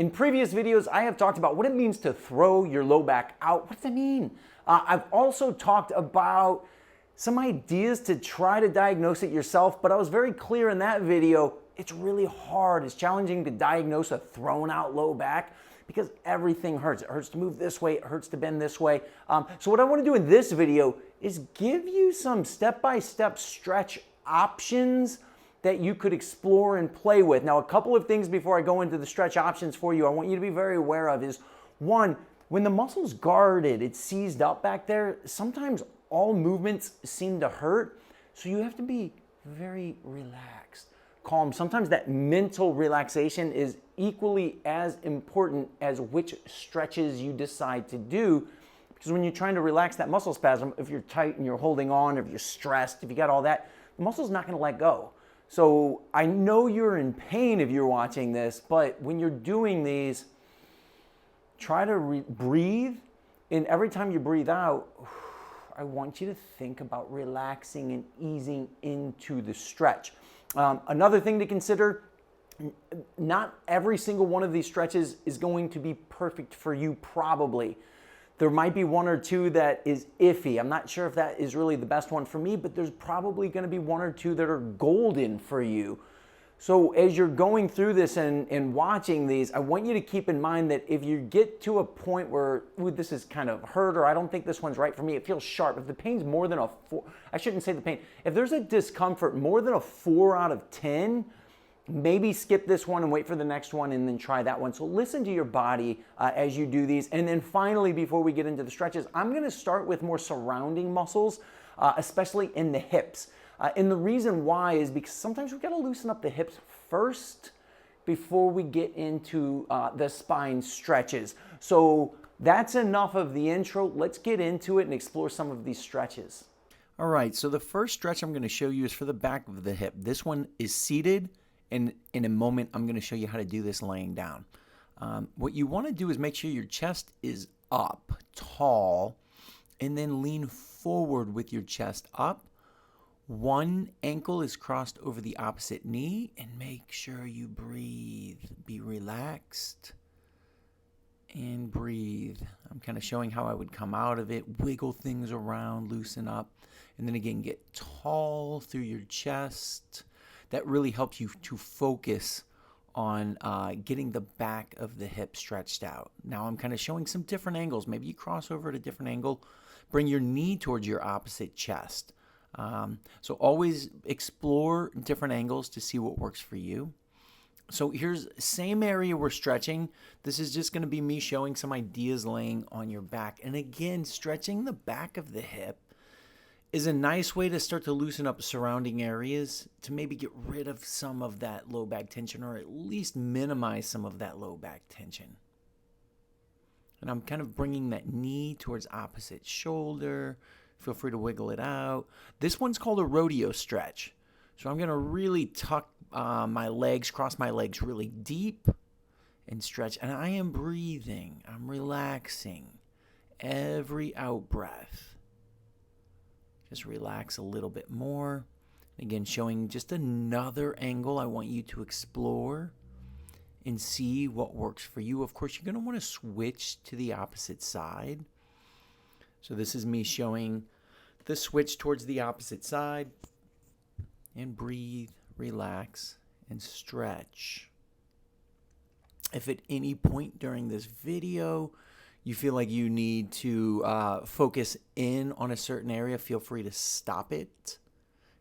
In previous videos, I have talked about what it means to throw your low back out. What does that mean? I've also talked about some ideas to try to diagnose it yourself, but I was very clear in that video, it's really hard. It's challenging to diagnose a thrown out low back because everything hurts. It hurts to move this way, it hurts to bend this way. So what I want to do in this video is give you some step-by-step stretch options that you could explore and play with. Now, a couple of things before I go into the stretch options for you I want you to be very aware of is, one, when the muscle's guarded, it's seized up back there, sometimes all movements seem to hurt, so you have to be very relaxed, calm. Sometimes that mental relaxation is equally as important as which stretches you decide to do, because when you're trying to relax that muscle spasm, if you're tight and you're holding on, if you're stressed, if you got all that, the muscle's not gonna let go. So I know you're in pain if you're watching this, but when you're doing these, try to breathe, and every time you breathe out, I want you to think about relaxing and easing into the stretch. Another thing to consider, not every single one of these stretches is going to be perfect for you probably. There might be one or two that is iffy. I'm not sure if that is really the best one for me, but there's probably going to be one or two that are golden for you. So as you're going through this and watching these, I want you to keep in mind that if you get to a point where, ooh, this is kind of hurt, or I don't think this one's right for me, it feels sharp. If the pain's more than a 4, I shouldn't say the pain. If there's a discomfort more than a 4 out of 10, maybe skip this one and wait for the next one and then try that one. So listen to your body as you do these. And then finally, before we get into the stretches, I'm going to start with more surrounding muscles, especially in the hips. And the reason why is because sometimes we've got to loosen up the hips first before we get into the spine stretches. So that's enough of the intro. Let's get into it and explore some of these stretches. All right, so the first stretch I'm going to show you is for the back of the hip. This one is seated. And in a moment, I'm going to show you how to do this laying down. What you want to do is make sure your chest is up, tall, and then lean forward with your chest up. One ankle is crossed over the opposite knee, and make sure you breathe. Be relaxed and breathe. I'm kind of showing how I would come out of it, wiggle things around, loosen up, and then again, get tall through your chest. That really helps you to focus on getting the back of the hip stretched out. Now I'm kind of showing some different angles. Maybe you cross over at a different angle. Bring your knee towards your opposite chest. So always explore different angles to see what works for you. So here's same area we're stretching. This is just going to be me showing some ideas laying on your back. And again, stretching the back of the hip is a nice way to start to loosen up surrounding areas to maybe get rid of some of that low back tension, or at least minimize some of that low back tension. And I'm kind of bringing that knee towards opposite shoulder. Feel free to wiggle it out. This one's called a rodeo stretch. So I'm going to really tuck my legs, cross my legs really deep and stretch. And I am breathing. I'm relaxing every out breath. Just relax a little bit more. Again, showing just another angle I want you to explore and see what works for you. Of course, you're going to want to switch to the opposite side. So this is me showing the switch towards the opposite side. And breathe, relax, and stretch. If at any point during this video you feel like you need to focus in on a certain area, feel free to stop it.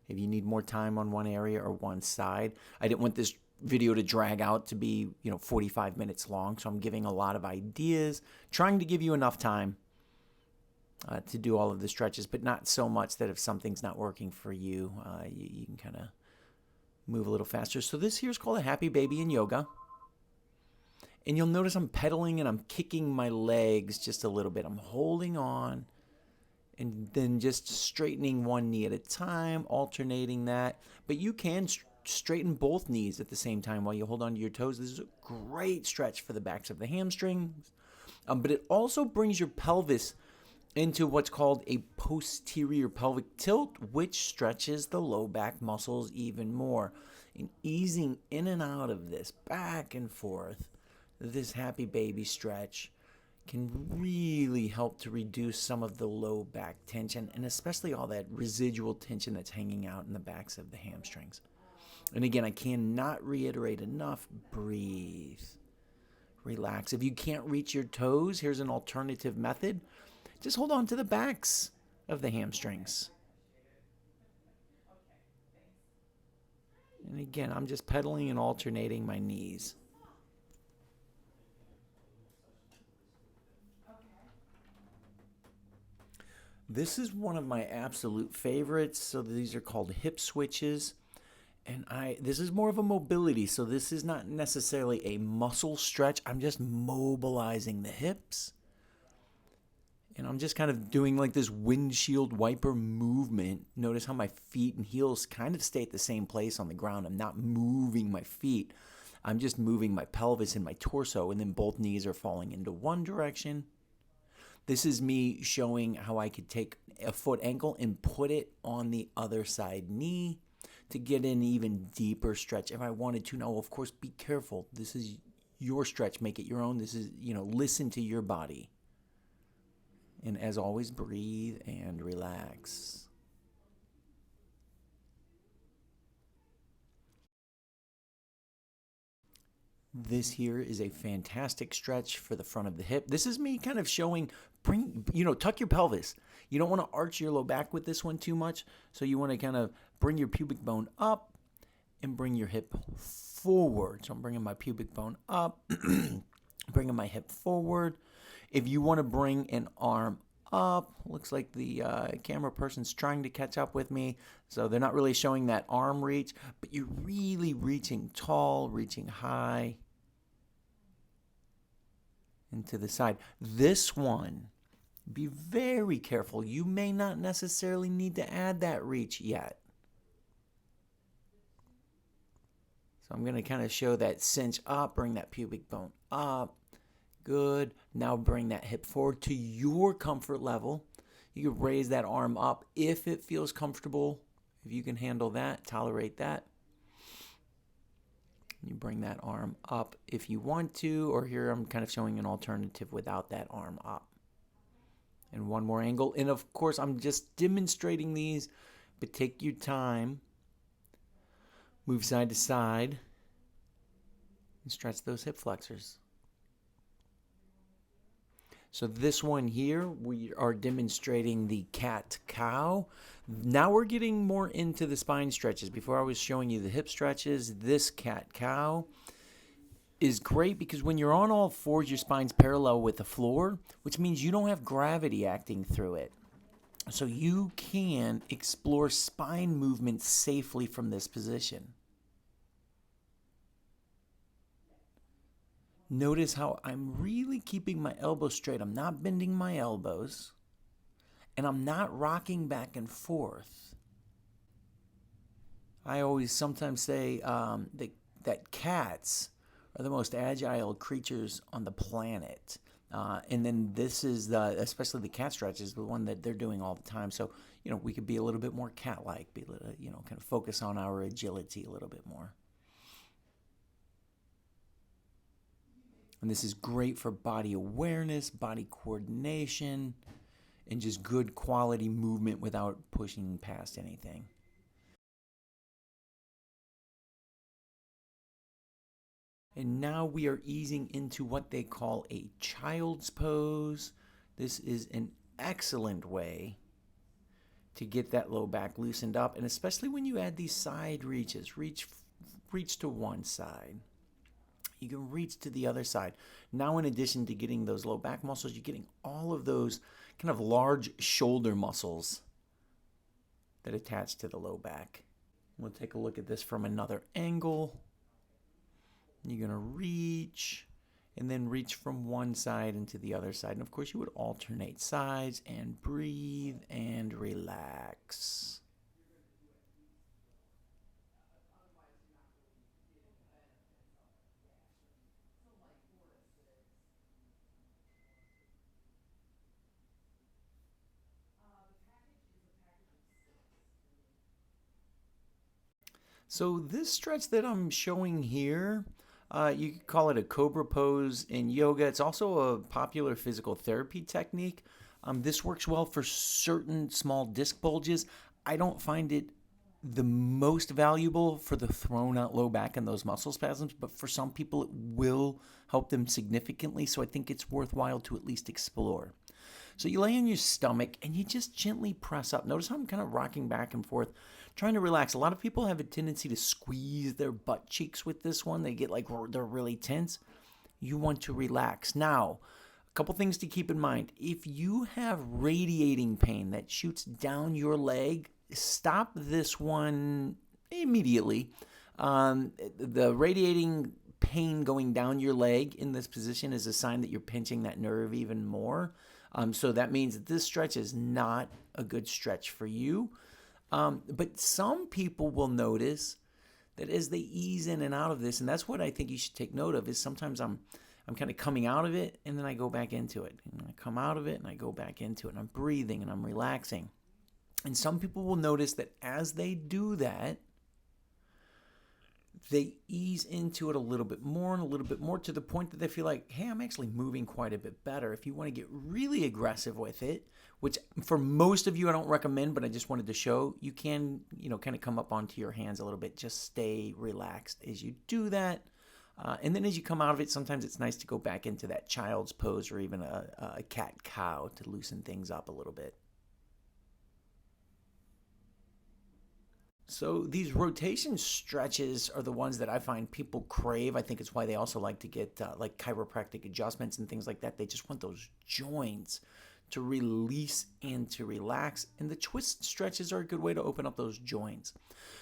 If you need more time on one area or one side. I didn't want this video to drag out to be 45 minutes long, so I'm giving a lot of ideas, trying to give you enough time to do all of the stretches, but not so much that if something's not working for you, you can kind of move a little faster. So this here is called a happy baby in yoga. And you'll notice I'm pedaling and I'm kicking my legs just a little bit. I'm holding on and then just straightening one knee at a time, alternating that. But you can straighten both knees at the same time while you hold on to your toes. This is a great stretch for the backs of the hamstrings. But it also brings your pelvis into what's called a posterior pelvic tilt, which stretches the low back muscles even more. And easing in and out of this, back and forth. this happy baby stretch can really help to reduce some of the low back tension, and especially all that residual tension that's hanging out in the backs of the hamstrings. And again, I cannot reiterate enough, breathe, relax. If you can't reach your toes, here's an alternative method. Just hold on to the backs of the hamstrings. And again, I'm just pedaling and alternating my knees. This is one of my absolute favorites. So these are called hip switches. And this is more of a mobility. So this is not necessarily a muscle stretch. I'm just mobilizing the hips. And I'm just kind of doing like this windshield wiper movement. Notice how my feet and heels kind of stay at the same place on the ground. I'm not moving my feet. I'm just moving my pelvis and my torso, and then both knees are falling into one direction. This is me showing how I could take a foot ankle and put it on the other side knee to get an even deeper stretch if I wanted to. Now, of course, be careful. This is your stretch. Make it your own. This is, listen to your body. And as always, breathe and relax. This here is a fantastic stretch for the front of the hip. This is me kind of showing, tuck your pelvis. You don't want to arch your low back with this one too much. So you want to kind of bring your pubic bone up and bring your hip forward. So I'm bringing my pubic bone up, bringing my hip forward. If you want to bring an arm up, looks like the camera person's trying to catch up with me, so they're not really showing that arm reach, but you're really reaching tall, reaching high, and to the side. This one, be very careful. You may not necessarily need to add that reach yet. So I'm going to kind of show that cinch up, bring that pubic bone up. Good. Now bring that hip forward to your comfort level. You can raise that arm up if it feels comfortable. If you can handle that, tolerate that. You bring that arm up if you want to, or here I'm kind of showing an alternative without that arm up. And one more angle. And of course, I'm just demonstrating these, but take your time. Move side to side and stretch those hip flexors. So this one here, we are demonstrating the cat-cow. Now we're getting more into the spine stretches. Before I was showing you the hip stretches, this cat-cow is great because when you're on all fours, your spine's parallel with the floor, which means you don't have gravity acting through it. So you can explore spine movement safely from this position. Notice how I'm really keeping my elbows straight. I'm not bending my elbows, and I'm not rocking back and forth. I always sometimes say that cats are the most agile creatures on the planet. And then this is especially the cat stretch is the one that they're doing all the time. So, we could be a little bit more cat-like, kind of focus on our agility a little bit more. And this is great for body awareness, body coordination, and just good quality movement without pushing past anything. And now we are easing into what they call a child's pose. This is an excellent way to get that low back loosened up, and especially when you add these side reaches, reach to one side. You can reach to the other side. Now, in addition to getting those low back muscles, you're getting all of those kind of large shoulder muscles that attach to the low back. We'll take a look at this from another angle. You're going to reach and then reach from one side into the other side. And of course, you would alternate sides and breathe and relax. So this stretch that I'm showing here, You could call it a Cobra Pose in yoga. It's also a popular physical therapy technique. This works well for certain small disc bulges. I don't find it the most valuable for the thrown out low back and those muscle spasms, but for some people it will help them significantly, so I think it's worthwhile to at least explore. So you lay on your stomach and you just gently press up. Notice how I'm kind of rocking back and forth, trying to relax. A lot of people have a tendency to squeeze their butt cheeks with this one. They get like they're really tense. You want to relax. Now, a couple things to keep in mind. If you have radiating pain that shoots down your leg, stop this one immediately. The radiating pain going down your leg in this position is a sign that you're pinching that nerve even more. So that means that this stretch is not a good stretch for you. But some people will notice that as they ease in and out of this, and that's what I think you should take note of, is sometimes I'm kind of coming out of it and then I go back into it. And I come out of it and I go back into it. And I'm breathing and I'm relaxing. And some people will notice that as they do that, they ease into it a little bit more and a little bit more to the point that they feel like, hey, I'm actually moving quite a bit better. If you want to get really aggressive with it, which for most of you I don't recommend, but I just wanted to show, you can, kind of come up onto your hands a little bit. Just stay relaxed as you do that. And then as you come out of it, sometimes it's nice to go back into that child's pose or even a cat-cow to loosen things up a little bit. So these rotation stretches are the ones that I find people crave. I think it's why they also like to get like chiropractic adjustments and things like that. They just want those joints to release and to relax. And the twist stretches are a good way to open up those joints.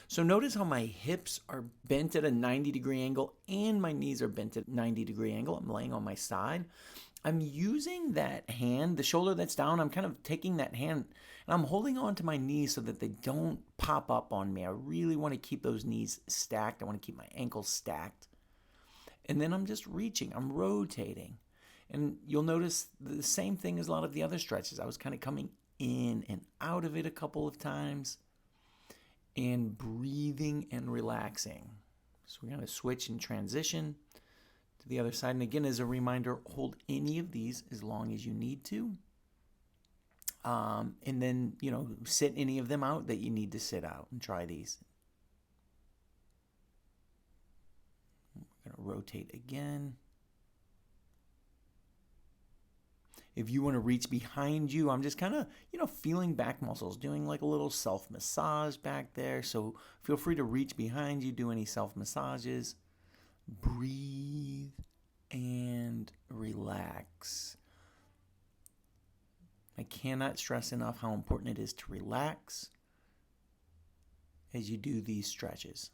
So notice how my hips are bent at a 90-degree angle and my knees are bent at a 90-degree angle. I'm laying on my side. I'm using that hand, the shoulder that's down, I'm kind of taking that hand and I'm holding on to my knees so that they don't pop up on me. I really want to keep those knees stacked. I want to keep my ankles stacked. And then I'm just reaching, I'm rotating. And you'll notice the same thing as a lot of the other stretches. I was kind of coming in and out of it a couple of times and breathing and relaxing. So we're going to switch and transition to the other side. And again, as a reminder, hold any of these as long as you need to. And then, sit any of them out that you need to sit out and try these. We're going to rotate again. If you want to reach behind you, I'm just kind of, feeling back muscles, doing like a little self-massage back there. So feel free to reach behind you, do any self-massages. Breathe and relax. I cannot stress enough how important it is to relax as you do these stretches.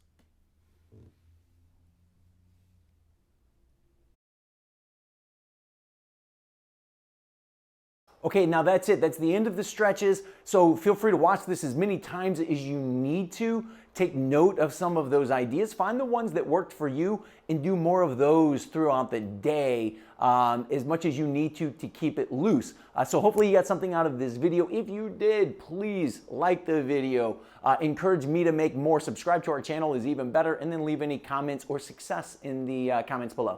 Okay, now that's it. That's the end of the stretches. So feel free to watch this as many times as you need to. Take note of some of those ideas. Find the ones that worked for you and do more of those throughout the day as much as you need to keep it loose. So hopefully you got something out of this video. If you did, please like the video. Encourage me to make more. Subscribe to our channel is even better. And then leave any comments or success in the comments below.